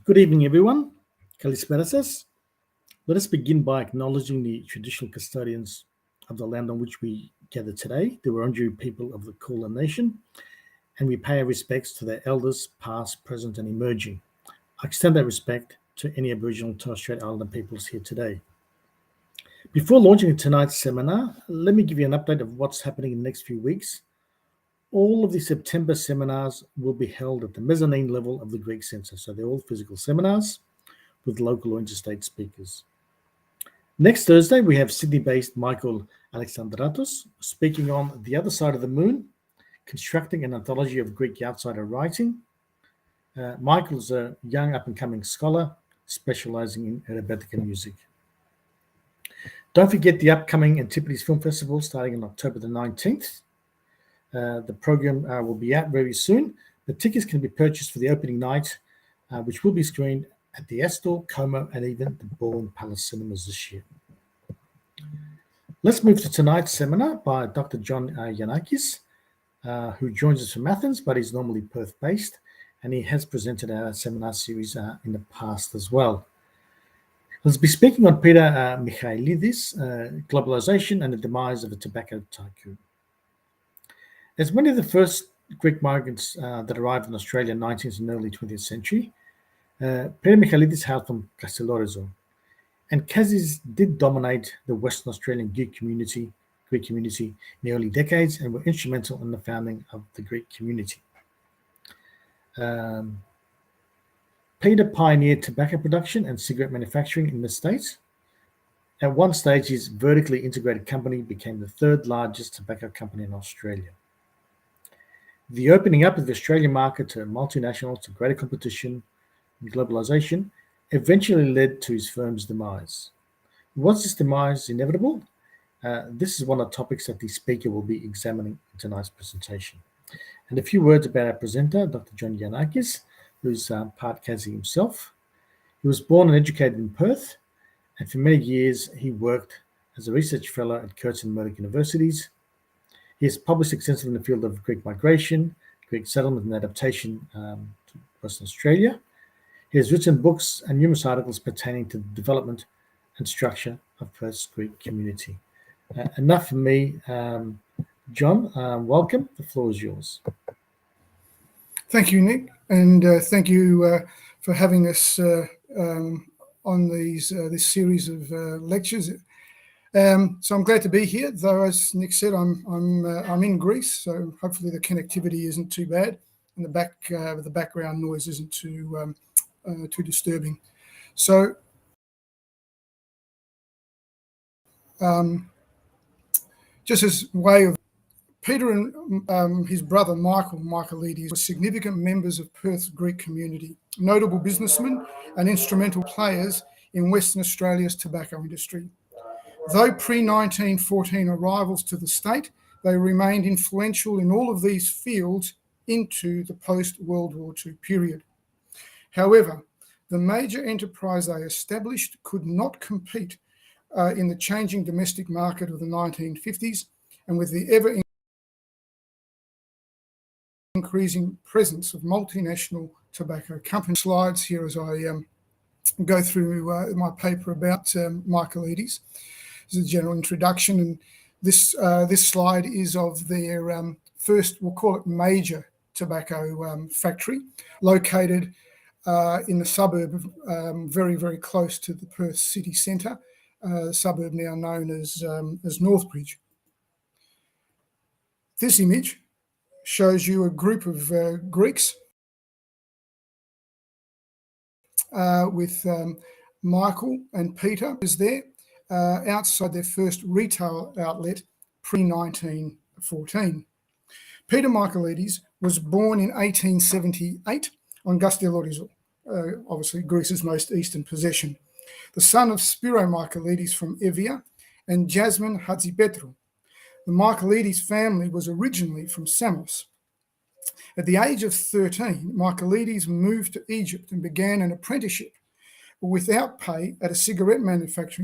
Good evening, everyone. Kalisperasas. Let us begin by acknowledging the traditional custodians of the land on which we gather today, the Wurundjeri people of the Kulin Nation, and we pay our respects to their elders, past, present, and emerging. I extend that respect to any Aboriginal and Torres Strait Islander peoples here today. Before launching tonight's seminar, let me give you an update of what's happening in the next few weeks. All of the September seminars will be held at the mezzanine level of the Greek Centre, so they're all physical seminars with local or interstate speakers. Next Thursday, we have Sydney-based Michael Alexandratos speaking on The Other Side of the Moon, constructing an anthology of Greek outsider writing. Michael is a young up-and-coming scholar specialising in Rebethica music. Don't forget the upcoming Antipodes Film Festival starting on October the 19th. The program will be out very soon. The tickets can be purchased for the opening night, which will be screened at the Astor, Como, and even the Bourne Palace Cinemas this year. Let's move to tonight's seminar by Dr. John Yiannakis, who joins us from Athens, but he's normally Perth-based, and he has presented our seminar series in the past as well. Let's be speaking on Spiro Michelides, Globalisation and the Demise of a Tobacco Tycoon. As many of the first Greek migrants that arrived in Australia in the 19th and early 20th century, Spiro Michelides hailed from Castellorizo, and Kazis did dominate the Western Australian Greek community in the early decades and were instrumental in the founding of the Greek community. Peter pioneered tobacco production and cigarette manufacturing in the States. At one stage, his vertically integrated company became the third largest tobacco company in Australia. The opening up of the Australian market to multinationals, to greater competition and globalisation eventually led to his firm's demise. Was this demise inevitable? This is one of the topics that the speaker will be examining in tonight's presentation. And a few words about our presenter, Dr. John Yiannakis, who's part Kazi himself. He was born and educated in Perth, and for many years he worked as a research fellow at Curtin and Murdoch Universities. He has published extensively in the field of Greek migration, Greek settlement and adaptation to Western Australia. He has written books and numerous articles pertaining to the development and structure of Perth's Greek community. Enough from me. John, welcome. The floor is yours. Thank you, Nick, and thank you for having us on this series of lectures. So I'm glad to be here. Though, as Nick said, I'm in Greece, so hopefully the connectivity isn't too bad, and the background noise isn't too disturbing. So, just as way of Peter and his brother Michael Michelides were significant members of Perth's Greek community, notable businessmen and instrumental players in Western Australia's tobacco industry. Though pre-1914 arrivals to the state, they remained influential in all of these fields into the post-World War II period. However, the major enterprise they established could not compete in the changing domestic market of the 1950s, and with the ever-increasing presence of multinational tobacco companies. Slides here as I go through my paper about Michelides. This is a general introduction, and this slide is of their first, we'll call it major tobacco factory, located in the suburb of very, very close to the Perth city centre, suburb now known as Northbridge. This image shows you a group of Greeks with Michael and Peter is there outside their first retail outlet pre-1914. Peter Michelides was born in 1878 on Castellorizo, obviously Greece's most eastern possession, the son of Spiro Michelides from Evia and Jasmine Hatzipetru. The Michelides family was originally from Samos. At the age of 13, Michelides moved to Egypt and began an apprenticeship without pay at a cigarette manufacturing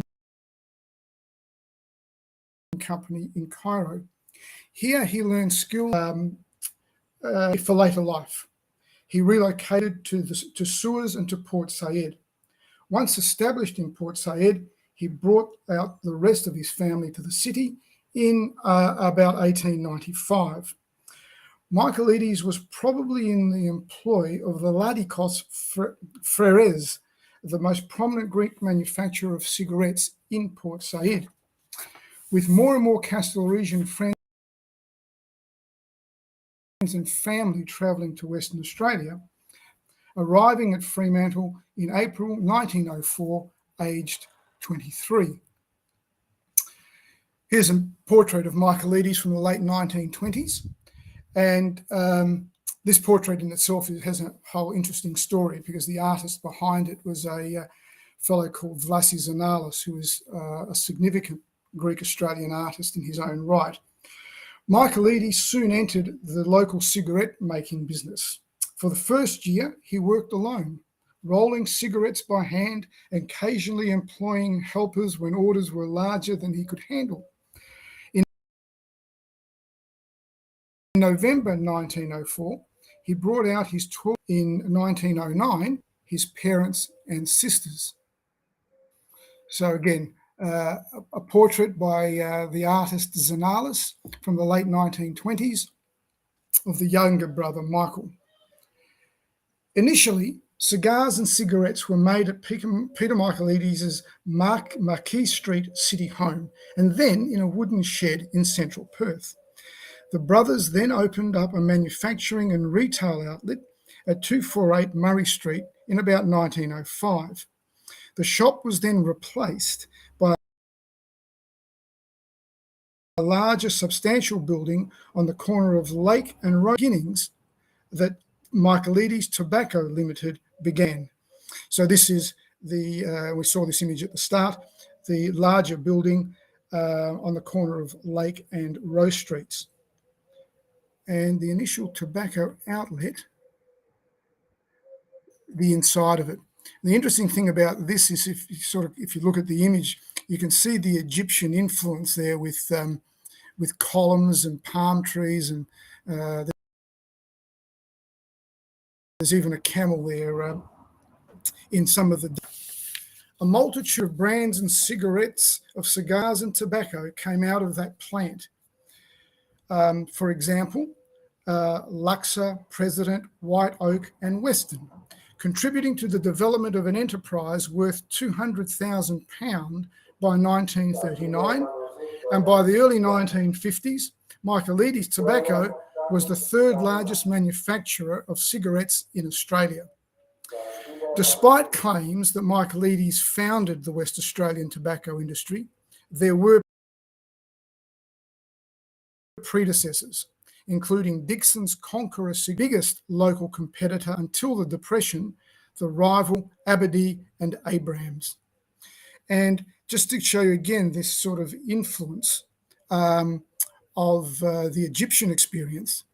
company in Cairo. Here he learned skills for later life. he relocated to Suez and to Port Said. Once established in Port Said, he brought out the rest of his family to the city in about 1895. Michelides was probably in the employ of the Ladikos Frères, the most prominent Greek manufacturer of cigarettes in Port Said. With more and more Castelreghan friends and family travelling to Western Australia, arriving at Fremantle in April 1904, aged 23. Here's a portrait of Michelides from the late 1920s. And this portrait in itself has a whole interesting story, because the artist behind it was a fellow called Vlasis Zanalis, who is a significant Greek-Australian artist in his own right. Michelides soon entered the local cigarette-making business. For the first year, he worked alone, rolling cigarettes by hand and occasionally employing helpers when orders were larger than he could handle. In November 1904, he brought out his 12. In 1909, his parents and sisters. So again, a portrait by the artist Zanalis from the late 1920s of the younger brother Michael. Initially, cigars and cigarettes were made at Peter Michelides' Marquis Street city home, and then in a wooden shed in central Perth. The brothers then opened up a manufacturing and retail outlet at 248 Murray Street in about 1905. The shop was then replaced by a larger, substantial building on the corner of Lake and Road beginnings that Michelides Tobacco Limited began. So this is the, we saw this image at the start, the larger building on the corner of Lake and Rose Streets. And the initial tobacco outlet, the inside of it. The interesting thing about this is if you look at the image, you can see the Egyptian influence there with columns and palm trees, and there's even a camel there in some of the. A multitude of brands and cigarettes, of cigars and tobacco came out of that plant. For example, Luxor, President, White Oak, and Western, contributing to the development of an enterprise worth £200,000 by 1939, and by the early 1950s, Michelides Tobacco was the third largest manufacturer of cigarettes in Australia. Despite claims that Michelides founded the West Australian tobacco industry, there were predecessors, including Dixon's Conqueror's biggest local competitor until the Depression, the rival Aberdeen and Abrams. And just to show you again this sort of influence of the Egyptian experience.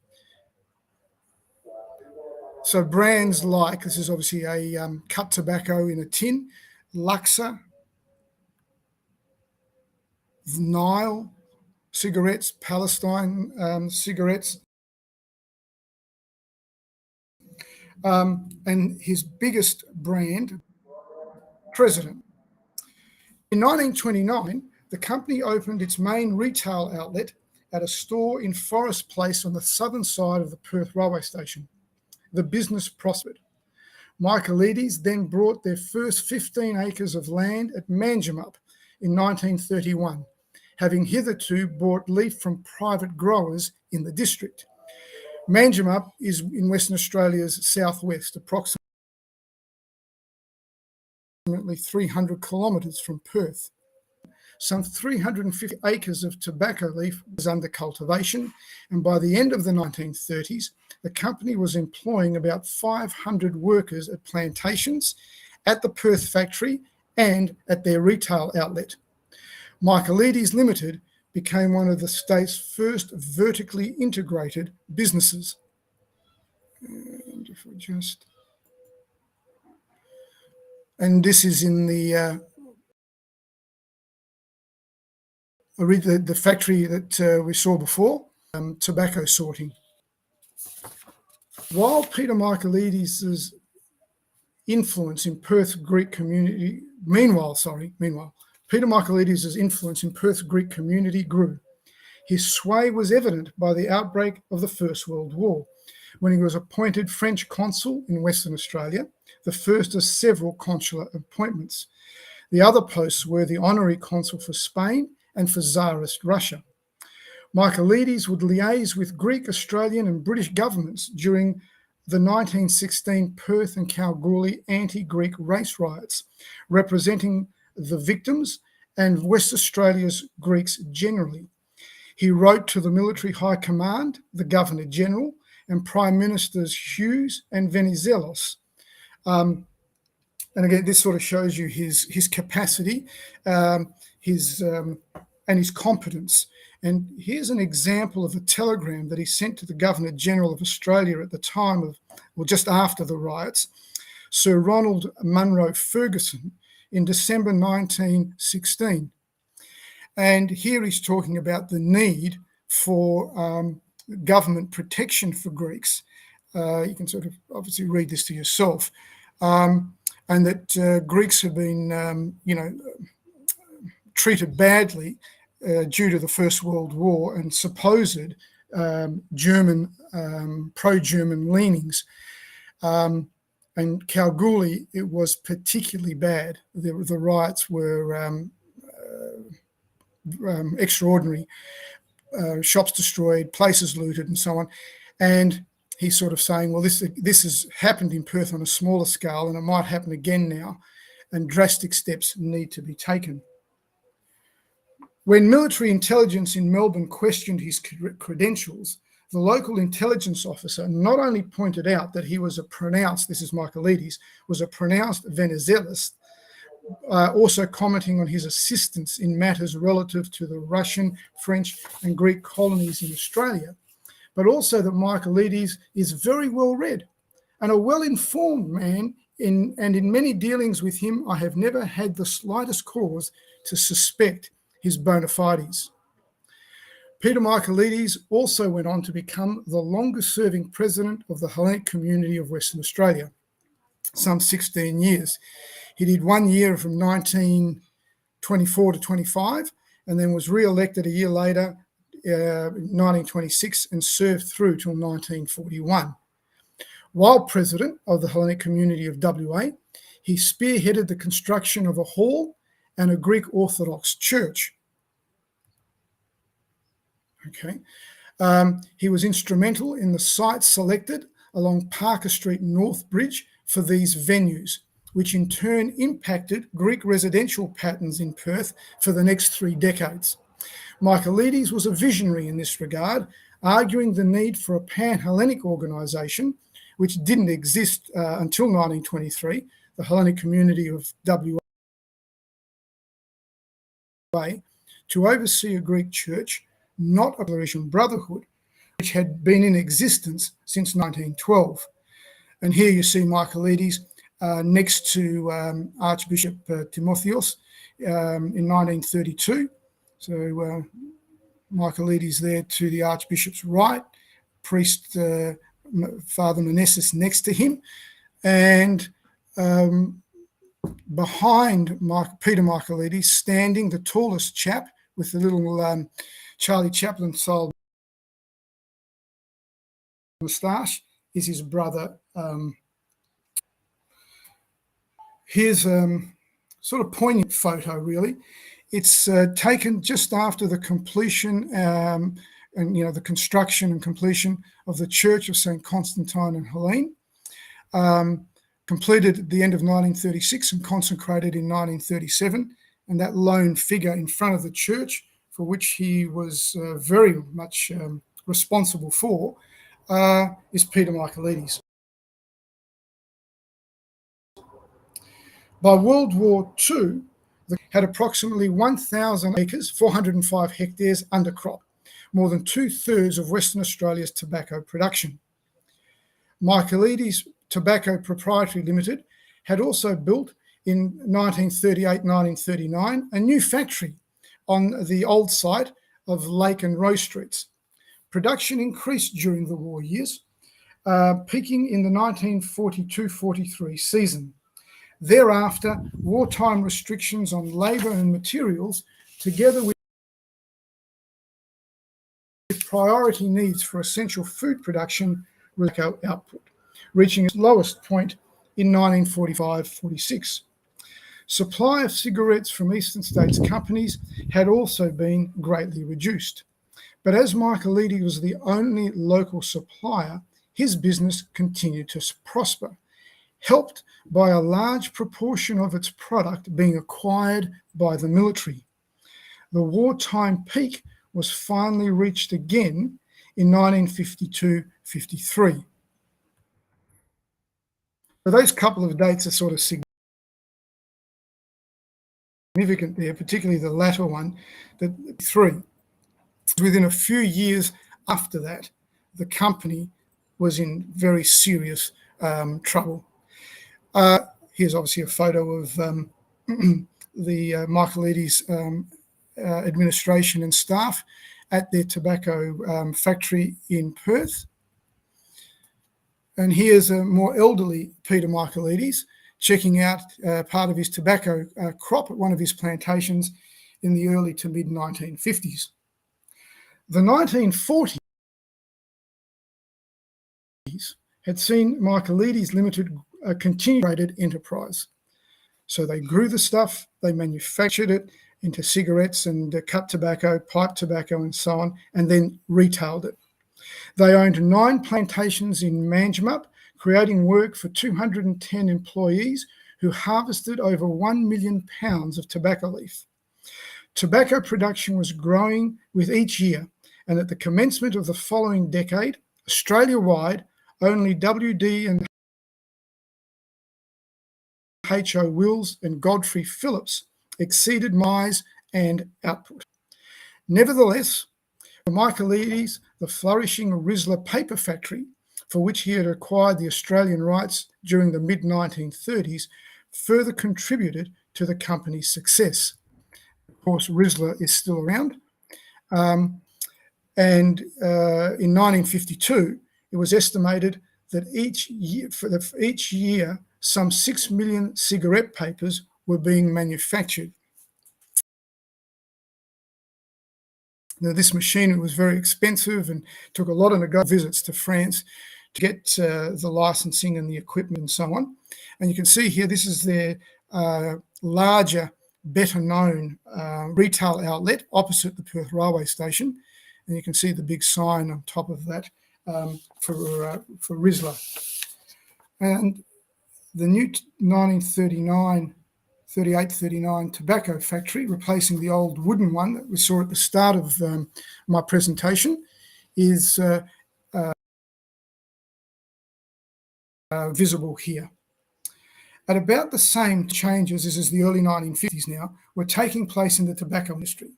So brands like, this is obviously a cut tobacco in a tin, Luxor, Nile cigarettes, Palestine cigarettes, and his biggest brand, President. In 1929, the company opened its main retail outlet at a store in Forest Place on the southern side of the Perth railway station. The business prospered. Michelides then bought their first 15 acres of land at Manjimup in 1931, having hitherto bought leaf from private growers in the district. Manjimup is in Western Australia's southwest, approximately 300 kilometres from Perth. Some 350 acres of tobacco leaf was under cultivation, and by the end of the 1930s, the company was employing about 500 workers at plantations, at the Perth factory, and at their retail outlet. Michelides Limited became one of the state's first vertically integrated businesses. And this is in the factory that we saw before, tobacco sorting. While Peter Michelides' influence in Perth Greek community, meanwhile, Peter Michelides' influence in Perth Greek community grew. His sway was evident by the outbreak of the First World War, when he was appointed French consul in Western Australia, the first of several consular appointments. The other posts were the honorary consul for Spain and for Tsarist Russia. Michelides would liaise with Greek, Australian and British governments during the 1916 Perth and Kalgoorlie anti-Greek race riots, representing the victims and West Australia's Greeks generally. He wrote to the Military High Command, the Governor-General, and Prime Ministers Hughes and Venizelos. And again, this sort of shows you his capacity, and his competence. And here's an example of a telegram that he sent to the Governor-General of Australia at the time of, well, just after the riots, Sir Ronald Munro Ferguson, in December 1916. And here he's talking about the need for government protection for Greeks. You can sort of obviously read this to yourself. And that Greeks have been, treated badly due to the First World War and supposed German, pro-German leanings. And Kalgoorlie, it was particularly bad. The riots were extraordinary. Shops destroyed, places looted, and so on. And he's sort of saying, well, this has happened in Perth on a smaller scale, and it might happen again now, and drastic steps need to be taken. When military intelligence in Melbourne questioned his credentials, the local intelligence officer not only pointed out that he was a pronounced, this is Michelides, was a pronounced Venizelos, also commenting on his assistance in matters relative to the Russian, French and Greek colonies in Australia, but also that Michelides is very well read and a well-informed man, and in many dealings with him, I have never had the slightest cause to suspect his bona fides. Peter Michelides also went on to become the longest-serving president of the Hellenic Community of Western Australia, some 16 years. He did 1 year from 1924 to 25, and then was re-elected a year later, 1926, and served through till 1941. While president of the Hellenic Community of WA, he spearheaded the construction of a hall and a Greek Orthodox church. Okay. He was instrumental in the sites selected along Parker Street North Bridge for these venues, which in turn impacted Greek residential patterns in Perth for the next 3 decades. Michelides was a visionary in this regard, arguing the need for a pan-Hellenic organisation, which didn't exist until 1923, the Hellenic Community of WA, to oversee a Greek church, not a Galatian Brotherhood, which had been in existence since 1912. And here you see Michelides next to Archbishop Timotheos in 1932. So Michelides there to the Archbishop's right, priest Father Menessus next to him, and behind Peter Michelides, standing the tallest chap with the little Charlie Chaplin style moustache, is his brother. Here's sort of poignant photo, really. It's taken just after the completion and the construction and completion of the Church of St. Constantine and Helene, completed at the end of 1936 and consecrated in 1937. And that lone figure in front of the church, for which he was very much responsible for, is Peter Michelides. By World War II, they had approximately 1,000 acres, 405 hectares under crop, more than 2/3 of Western Australia's tobacco production. Michelides Tobacco Proprietary Limited had also built in 1938-1939 a new factory on the old site of Lake and Rose Streets. Production increased during the war years, peaking in the 1942-43 season. Thereafter, wartime restrictions on labour and materials, together with priority needs for essential food production, tobacco output, reaching its lowest point in 1945-46. Supply of cigarettes from eastern states companies had also been greatly reduced. But as Michelides was the only local supplier, his business continued to prosper, helped by a large proportion of its product being acquired by the military. The wartime peak was finally reached again in 1952-53. So those couple of dates are sort of significant there, particularly the latter one, that 3. Within a few years after that, the company was in very serious trouble. Here's obviously a photo of the Michelides administration and staff at their tobacco factory in Perth. And here's a more elderly Peter Michelides checking out part of his tobacco crop at one of his plantations in the early to mid 1950s. The 1940s had seen Michelides Limited a continued enterprise. So they grew the stuff, they manufactured it into cigarettes and cut tobacco, pipe tobacco and so on, and then retailed it. They owned 9 plantations in Manjimup, creating work for 210 employees who harvested over 1 million pounds of tobacco leaf. Tobacco production was growing with each year, and at the commencement of the following decade, Australia-wide, only WD and H.O. Wills and Godfrey Phillips exceeded Mise and output. Nevertheless, for Michelides, the flourishing Razzler paper factory, for which he had acquired the Australian rights during the mid-1930s, further contributed to the company's success. Of course, Razzler is still around. In 1952, it was estimated that each year, some 6 million cigarette papers were being manufactured. Now, this machinery was very expensive and took a lot of visits to France to get the licensing and the equipment and so on. And you can see here, this is their larger, better known retail outlet opposite the Perth railway station. And you can see the big sign on top of that for Razzler. And the new 1938-39 tobacco factory, replacing the old wooden one that we saw at the start of my presentation, is visible here. At about the same changes as the early 1950s now were taking place in the tobacco industry,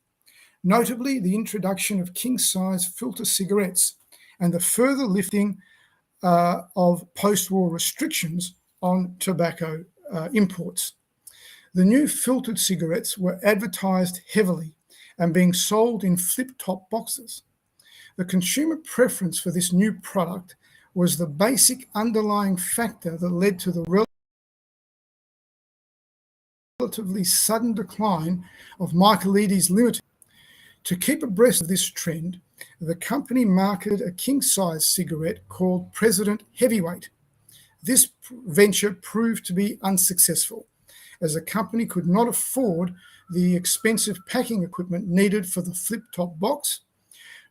notably the introduction of Kingsize filter cigarettes and the further lifting of post-war restrictions on tobacco imports. The new filtered cigarettes were advertised heavily and being sold in flip-top boxes. The consumer preference for this new product was the basic underlying factor that led to the relatively sudden decline of Michelides Limited. To keep abreast of this trend, the company marketed a king-size cigarette called President Heavyweight. This venture proved to be unsuccessful, as the company could not afford the expensive packing equipment needed for the flip-top box,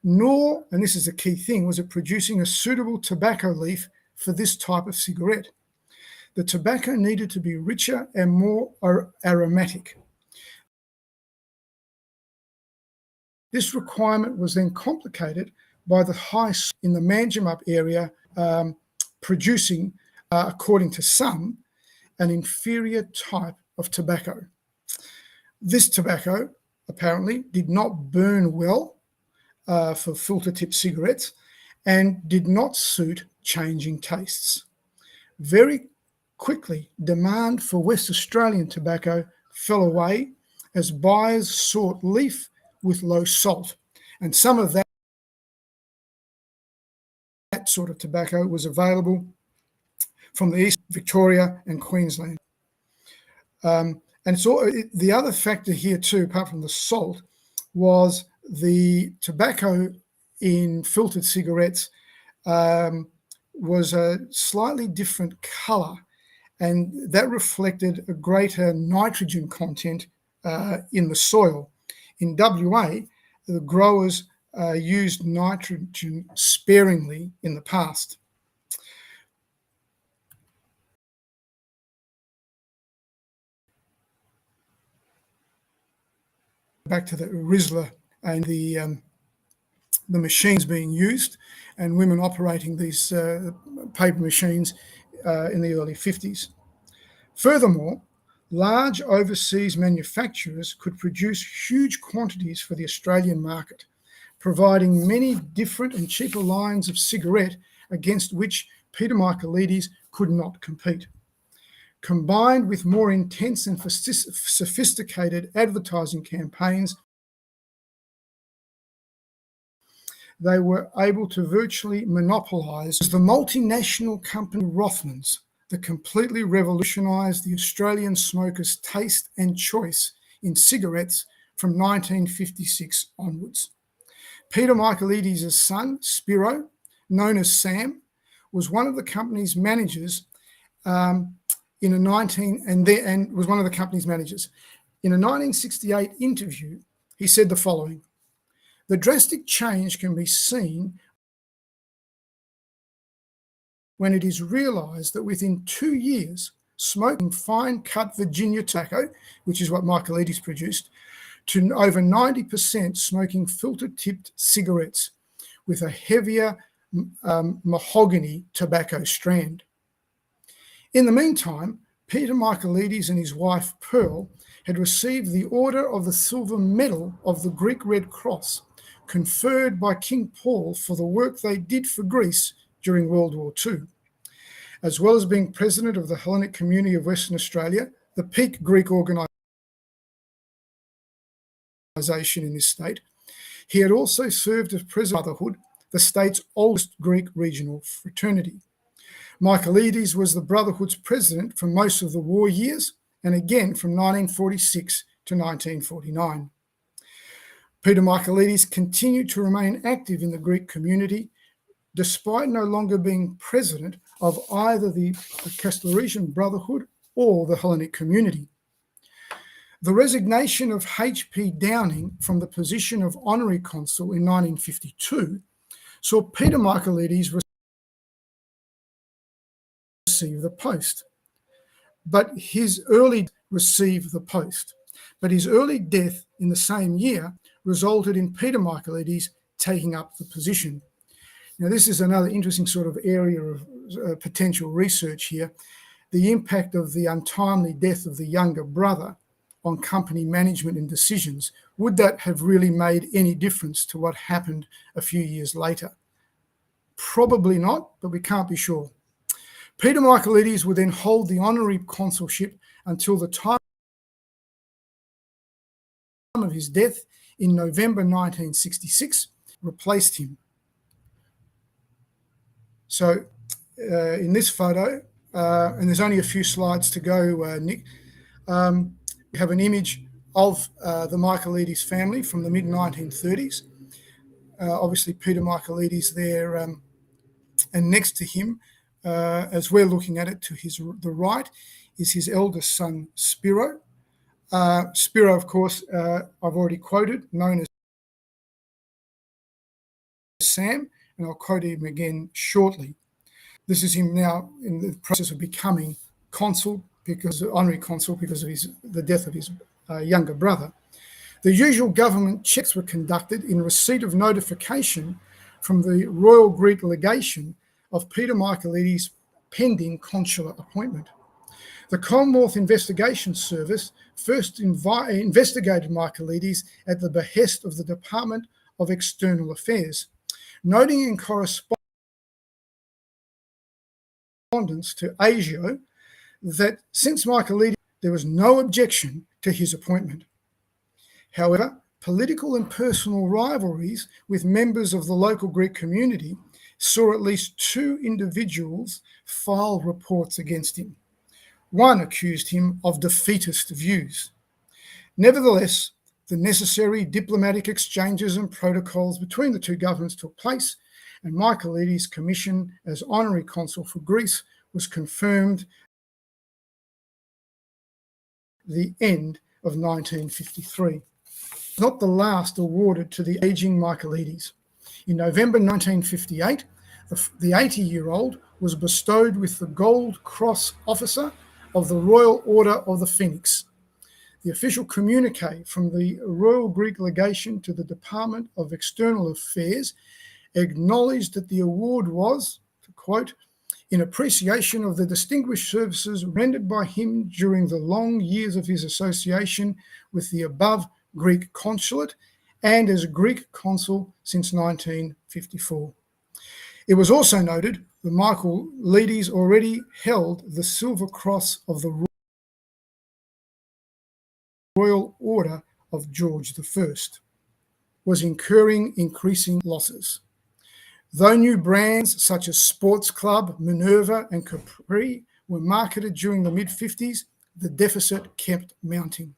nor, and this is a key thing, was it producing a suitable tobacco leaf for this type of cigarette. The tobacco needed to be richer and more aromatic. This requirement was then complicated by the high in the Manjimup area producing, according to some, an inferior type of tobacco. This tobacco apparently did not burn well for filter tip cigarettes and did not suit changing tastes. Very quickly, demand for West Australian tobacco fell away as buyers sought leaf with low salt, and some of that sort of tobacco was available from the East Victoria and Queensland. And so the other factor here too, apart from the salt, was the tobacco in filtered cigarettes was a slightly different colour, and that reflected a greater nitrogen content in the soil. In WA, the growers used nitrogen sparingly in the past. Back to the Razzler and the machines being used and women operating these paper machines in the early 50s. Furthermore, large overseas manufacturers could produce huge quantities for the Australian market, providing many different and cheaper lines of cigarette against which Peter Michelides could not compete. Combined with more intense and sophisticated advertising campaigns, they were able to virtually monopolise the multinational company Rothmans that completely revolutionised the Australian smoker's taste and choice in cigarettes from 1956 onwards. Peter Michelides' son, Spiro, known as Sam, was one of the company's managers in a 1968 interview. He said the following: "The drastic change can be seen when it is realised that within 2 years, smoking fine-cut Virginia tobacco, which is what Michelides produced, to over 90% smoking filter-tipped cigarettes with a heavier mahogany tobacco strand." In the meantime, Peter Michelides and his wife Pearl had received the Order of the Silver Medal of the Greek Red Cross, conferred by King Paul for the work they did for Greece during World War II. As well as being president of the Hellenic Community of Western Australia, the peak Greek organisation in this state, he had also served as president of Brotherhood, the state's oldest Greek regional fraternity. Michelides was the Brotherhood's president for most of the war years, and again from 1946 to 1949. Peter Michelides continued to remain active in the Greek community, despite no longer being president of either the Kesslerian Brotherhood or the Hellenic Community. The resignation of H.P. Downing from the position of honorary consul in 1952 saw Peter Michelides receive the post. But his early death in the same year resulted in Peter Michelides taking up the position. Now, this is another interesting sort of area of potential research here. The impact of the untimely death of the younger brother on company management and decisions. Would that have really made any difference to what happened a few years later? Probably not, but we can't be sure. Peter Michelides would then hold the honorary consulship until the time of his death in November 1966, replaced him. So in this photo, and there's only a few slides to go, Nick, we have an image of the Michelides family from the mid-1930s. Obviously, Peter Michelides there, and next to him, as we're looking at it, to the right, is his eldest son, Spiro. Spiro, of course, I've already quoted, known as Sam, and I'll quote him again shortly. This is him now in the process of becoming consul, honorary consul, because of the death of his younger brother. The usual government checks were conducted in receipt of notification from the Royal Greek Legation of Peter Michelides' pending consular appointment. The Commonwealth Investigation Service first investigated Michelides at the behest of the Department of External Affairs, noting in correspondence to ASIO that since Michelides, there was no objection to his appointment. However, Political and personal rivalries with members of the local Greek community saw at least 2 individuals file reports against him. One accused him of defeatist views. Nevertheless, the necessary diplomatic exchanges and protocols between the two governments took place, and Michelides' commission as honorary consul for Greece was confirmed at the end of 1953. Not the last awarded to the aging Michelides. In November 1958, the 80-year-old was bestowed with the Gold Cross Officer of the Royal Order of the Phoenix. The official communique from the Royal Greek Legation to the Department of External Affairs acknowledged that the award was, to quote, in appreciation of the distinguished services rendered by him during the long years of his association with the above Greek consulate and as Greek consul since 1954. It was also noted that Michelides already held the Silver Cross of the Royal Order of George I, was incurring increasing losses. Though new brands such as Sports Club, Minerva and Capri were marketed during the mid-50s, the deficit kept mounting.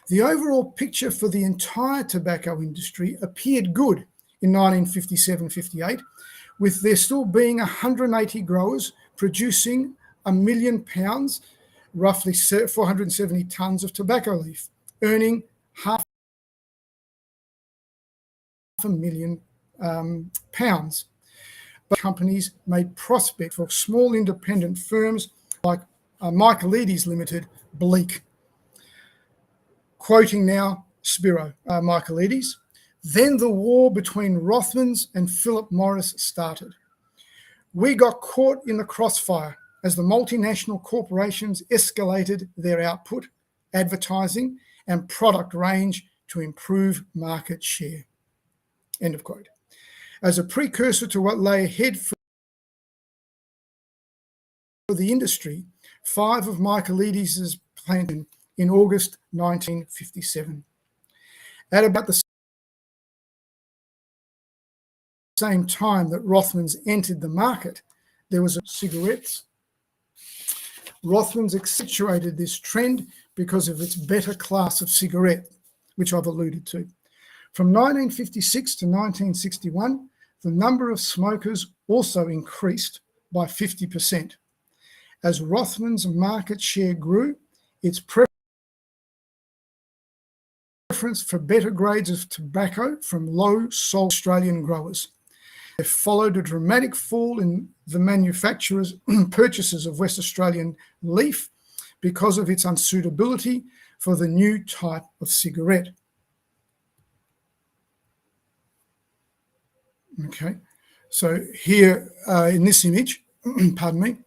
The overall picture for the entire tobacco industry appeared good in 1957-58, with there still being 180 growers producing 1 million pounds, roughly 470 tonnes of tobacco leaf, earning £500,000 pounds. But companies made prospect for small independent firms like Michelides Limited bleak. Quoting now Spiro Michelides, then the war between Rothmans and Philip Morris started. We got caught in the crossfire as the multinational corporations escalated their output, advertising, and product range to improve market share. End of quote. As a precursor to what lay ahead for the industry, 5 of Michelides' planted in August 1957. At about the same time that Rothmans entered the market, there was cigarettes. Rothmans accentuated this trend because of its better class of cigarette, which I've alluded to. From 1956 to 1961, the number of smokers also increased by 50%. As Rothmans' market share grew, its preference for better grades of tobacco from low-sold Australian growers. There followed a dramatic fall in the manufacturers' purchases of West Australian leaf because of its unsuitability for the new type of cigarette. Okay, so here in this image, pardon me,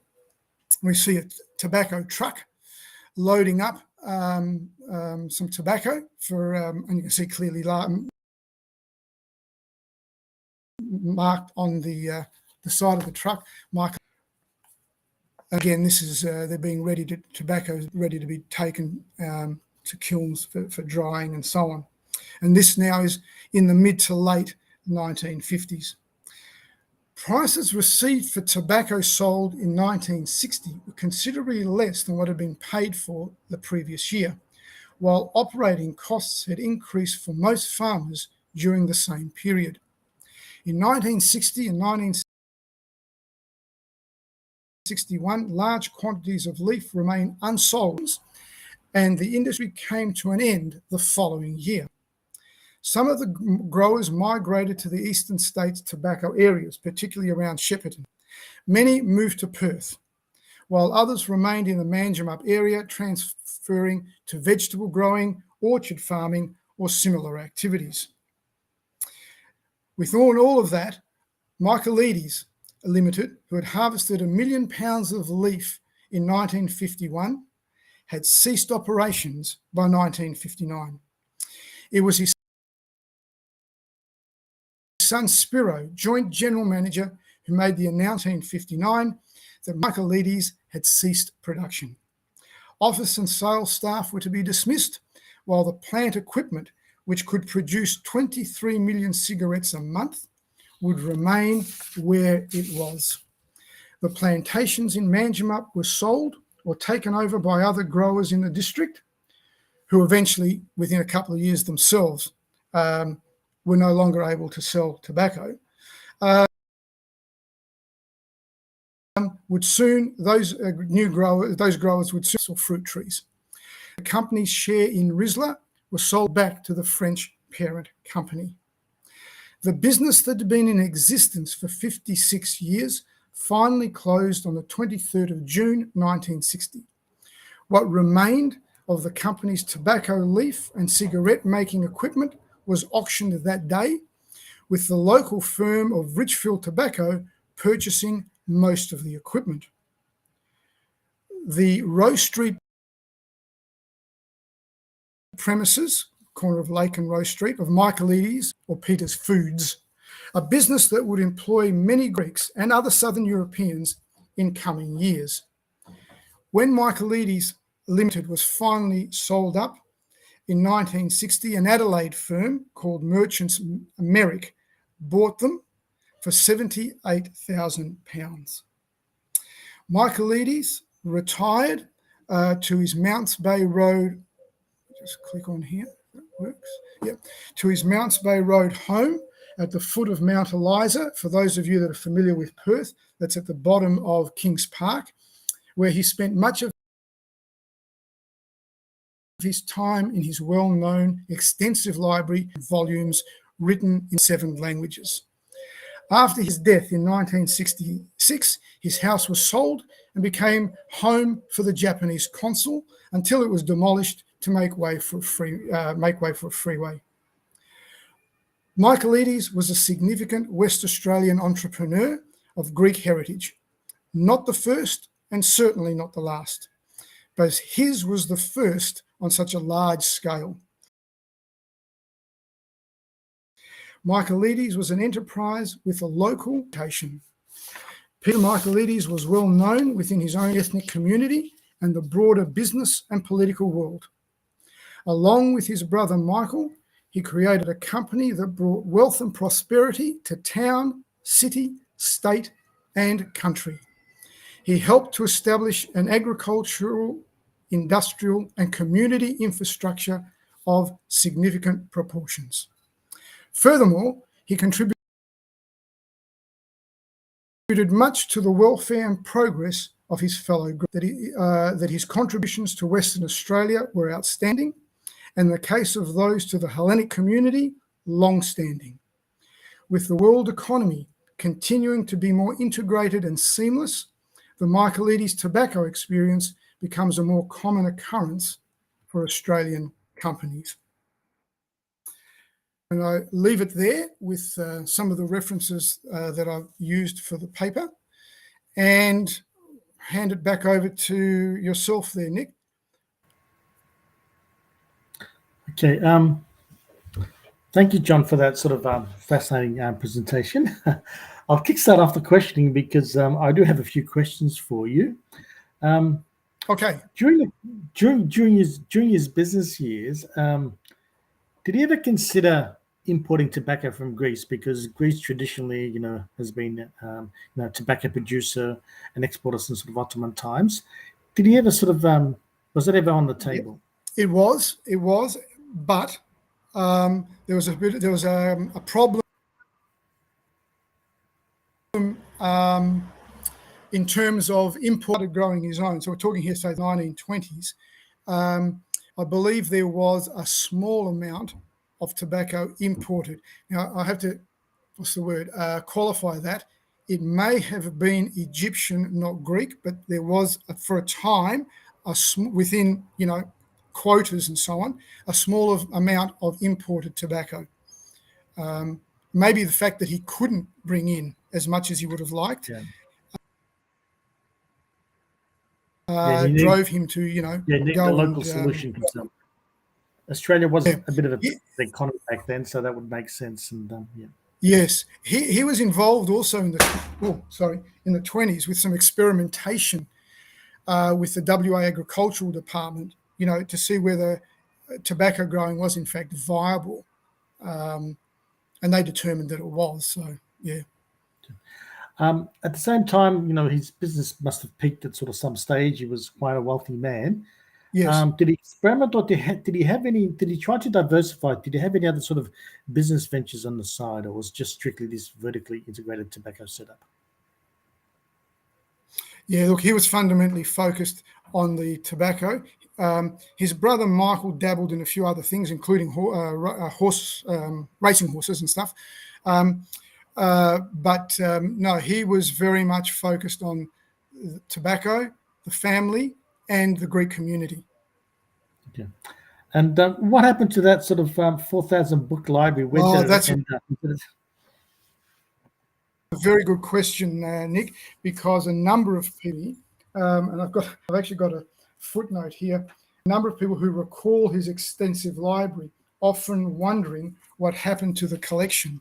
we see a tobacco truck loading up some tobacco for, and you can see clearly marked on the side of the truck. Again, this is they're being tobacco is ready to be taken to kilns for drying and so on. And this now is in the mid to late 1950s. Prices received for tobacco sold in 1960 were considerably less than what had been paid for the previous year, while operating costs had increased for most farmers during the same period. In 1960 and 1961, large quantities of leaf remained unsold, and the industry came to an end the following year. Some of the growers migrated to the eastern states' tobacco areas, particularly around Shepparton. Many moved to Perth, while others remained in the Manjimup area, transferring to vegetable growing, orchard farming, or similar activities. With all of that, Michelides Limited, who had harvested 1 million pounds of leaf in 1951, had ceased operations by 1959. It was his son Spiro, joint general manager, who made the announcement in 1959 that Michelides had ceased production. Office and sales staff were to be dismissed, while the plant equipment which could produce 23 million cigarettes a month, would remain where it was. The plantations in Manjimup were sold or taken over by other growers in the district, who eventually, within a couple of years themselves, were no longer able to sell tobacco. Those growers would soon sell fruit trees. The company's share in Razzler was sold back to the French parent company. The business that had been in existence for 56 years finally closed on the 23rd of June 1960. What remained of the company's tobacco leaf and cigarette making equipment was auctioned that day, with the local firm of Richfield Tobacco purchasing most of the equipment. The Rose Street premises, corner of Lake and Rose Street, of Michelides or Peter's Foods, a business that would employ many Greeks and other Southern Europeans in coming years. When Michelides Limited was finally sold up in 1960, an Adelaide firm called Merchants Merrick bought them for £78,000. Michelides retired to his Mounts Bay Road, just click on here, that works, yep, to his Mounts Bay Road home at the foot of Mount Eliza. For those of you that are familiar with Perth, that's at the bottom of Kings Park, where he spent much of his time in his well-known extensive library of volumes written in 7 languages. After his death in 1966, his house was sold and became home for the Japanese consul until it was demolished to make way for a freeway. Michelides was a significant West Australian entrepreneur of Greek heritage, not the first and certainly not the last, but his was the first on such a large scale. Michelides was an enterprise with a local location. Peter Michelides was well known within his own ethnic community and the broader business and political world. Along with his brother Michael, he created a company that brought wealth and prosperity to town, city, state, and country. He helped to establish an agricultural, industrial, and community infrastructure of significant proportions. Furthermore, he contributed much to the welfare and progress of his fellow group, that his contributions to Western Australia were outstanding, and in the case of those to the Hellenic community, long-standing. With the world economy continuing to be more integrated and seamless, the Michelides tobacco experience becomes a more common occurrence for Australian companies. And I leave it there with some of the references that I've used for the paper, and hand it back over to yourself there, Nick. Okay. Thank you, John, for that sort of fascinating presentation. I'll kickstart off the questioning because I do have a few questions for you. Okay. During his business years, did he ever consider importing tobacco from Greece? Because Greece traditionally, has been, tobacco producer and exporter since sort of Ottoman times. Did he ever sort of, was that ever on the table? It was, but there was a problem in terms of imported growing his own. So we're talking here, say, the 1920s. I believe there was a small amount of tobacco imported. Now, I have to, qualify that. It may have been Egyptian, not Greek, but there was, for a time, within, quotas and so on, a smaller amount of imported tobacco. Maybe the fact that he couldn't bring in as much as he would have liked drove him to, need go a local and, solution. Australia was a bit of a economy back then, so that would make sense. And Yes, he was involved also in the 20s with some experimentation with the WA Agricultural Department, to see whether tobacco growing was in fact viable, and they determined that it was. So yeah. At the same time, his business must have peaked at sort of some stage. He was quite a wealthy man. Yes. Did he experiment, or did he have any? Did he try to diversify? Did he have any other sort of business ventures on the side, or was just strictly this vertically integrated tobacco setup? Yeah, look, he was fundamentally focused on the tobacco. His brother Michael dabbled in a few other things, including racing horses and stuff. But no, he was very much focused on tobacco, the family, and the Greek community. Okay. And what happened to that sort of 4,000 book library? Where did That's it end up? a very good question, Nick, because a number of people, and I've actually got a footnote here, a number of people who recall his extensive library, often wondering what happened to the collection.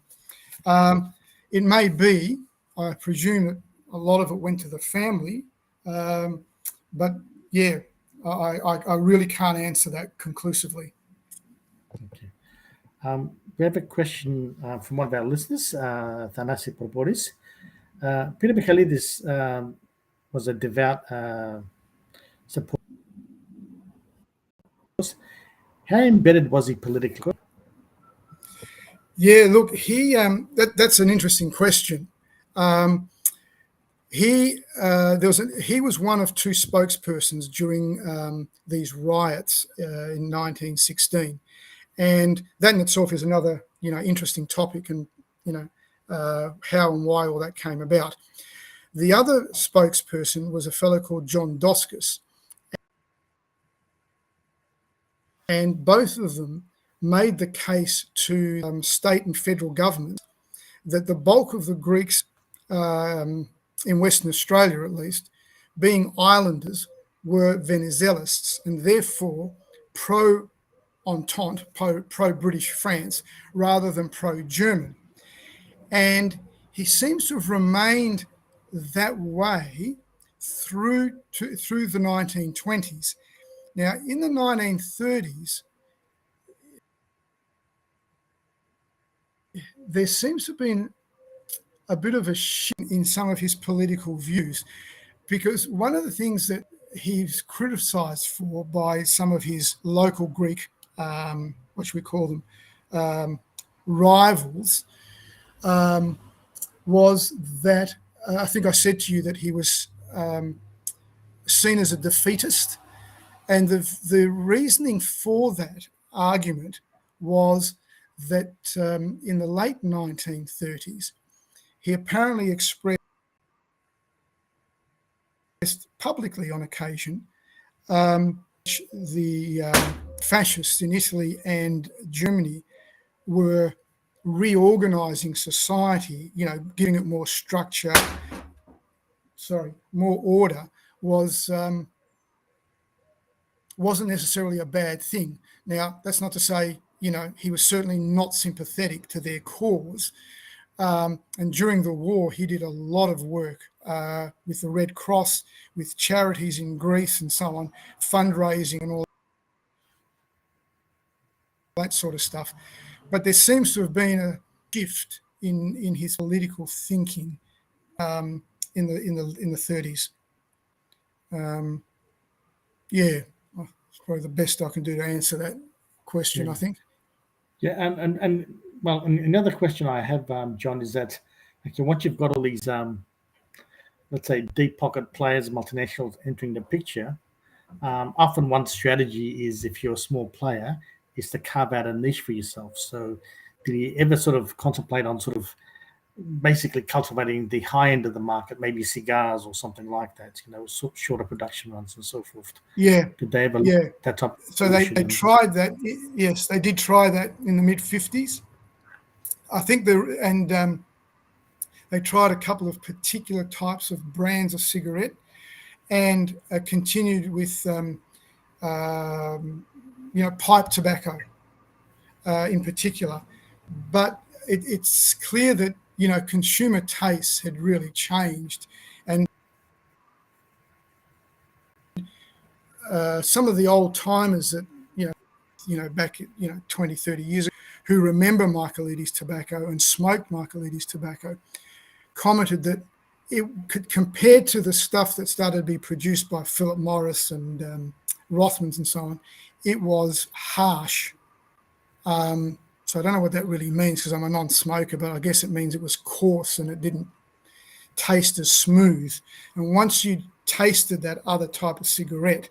It may be, I presume that a lot of it went to the family, but yeah, I really can't answer that conclusively. Okay. We have a question from one of our listeners, Thanasi Proporis. Spiro Michelides was a devout supporter. How embedded was he politically? Yeah, look, that's an interesting question. He was one of two spokespersons during these riots in 1916, and that in itself is another interesting topic, and how and why all that came about. The other spokesperson was a fellow called John Doskis, and both of them made the case to state and federal governments that the bulk of the Greeks in Western Australia, at least, being islanders, were Venizelists and therefore pro-Entente, pro-British France, rather than pro-German. And he seems to have remained that way through the 1920s. Now, in the 1930s, there seems to have been a bit of a shift in some of his political views, because one of the things that he's criticised for by some of his local Greek, what should we call them, rivals, was that I think I said to you that he was seen as a defeatist, and the reasoning for that argument was that in the late 1930s, he apparently expressed publicly on occasion the fascists in Italy and Germany were reorganizing society, giving it more structure, more order, wasn't necessarily a bad thing. Now, that's not to say, he was certainly not sympathetic to their cause. And during the war, he did a lot of work with the Red Cross, with charities in Greece and so on, fundraising and all that sort of stuff. But there seems to have been a shift in his political thinking in the 30s. Yeah, that's probably the best I can do to answer that question, Yeah. I think. Yeah, and well, another question I have, John, is that once you've got all these, let's say, deep pocket players, multinationals entering the picture, often one strategy is, if you're a small player, is to carve out a niche for yourself. So, did he ever sort of contemplate on sort of basically cultivating the high end of the market, maybe cigars or something like that, shorter production runs and so forth? Yeah. Did they ever look at that type of So they tried that. Yes, they did try that in the mid-50s. I think they tried a couple of particular types of brands of cigarette, and continued with pipe tobacco in particular. But it's clear that consumer tastes had really changed, and some of the old timers that back 20, 30 years ago, who remember Michelides tobacco and smoked Michelides tobacco, commented that it could, compared to the stuff that started to be produced by Philip Morris and Rothmans and so on, it was harsh. So I don't know what that really means because I'm a non-smoker, but I guess it means it was coarse and it didn't taste as smooth. And once you tasted that other type of cigarette,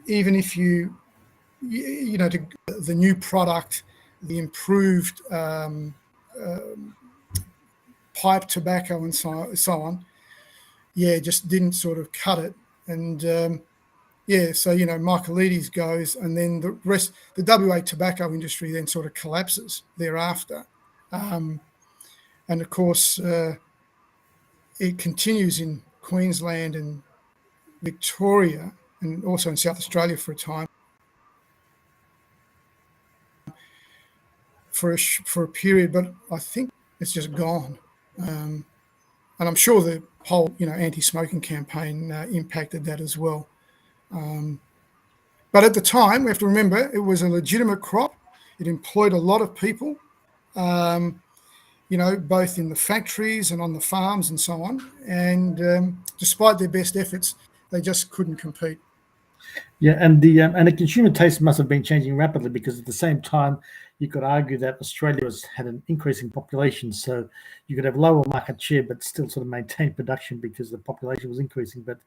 even if the new product, the improved pipe tobacco and so on, just didn't sort of cut it. And so Michelides goes, and then the rest, the WA tobacco industry then sort of collapses thereafter. And of course, it continues in Queensland and Victoria and also in South Australia for a time, for a period, but I think it's just gone. And I'm sure the whole, anti-smoking campaign impacted that as well. But at the time, we have to remember, it was a legitimate crop. It employed a lot of people, both in the factories and on the farms and so on. And despite their best efforts, they just couldn't compete. Yeah, and the consumer taste must have been changing rapidly because at the same time, you could argue that Australia had an increasing population, so you could have lower market share but still sort of maintain production because the population was increasing. But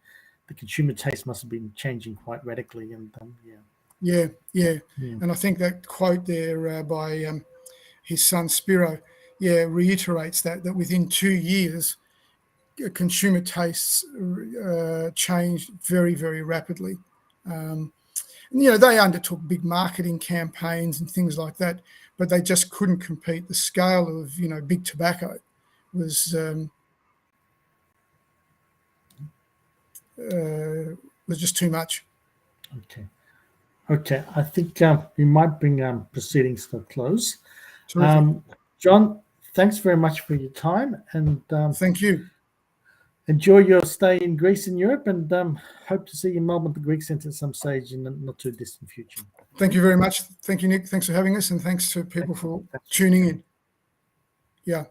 the consumer taste must have been changing quite radically, and Yeah. And I think that quote there by his son Spiro, reiterates that within 2 years, consumer tastes changed very, very rapidly. They undertook big marketing campaigns and things like that, but they just couldn't compete. The scale of, big tobacco was just too much. Okay. I think we might bring proceedings to a close. John, thanks very much for your time, and thank you. Enjoy your stay in Greece and Europe, and hope to see you in Melbourne at the Greek Centre at some stage in the not too distant future. Thank you very much. Thank you, Nick. Thanks for having us, and thanks to people for tuning in. Yeah.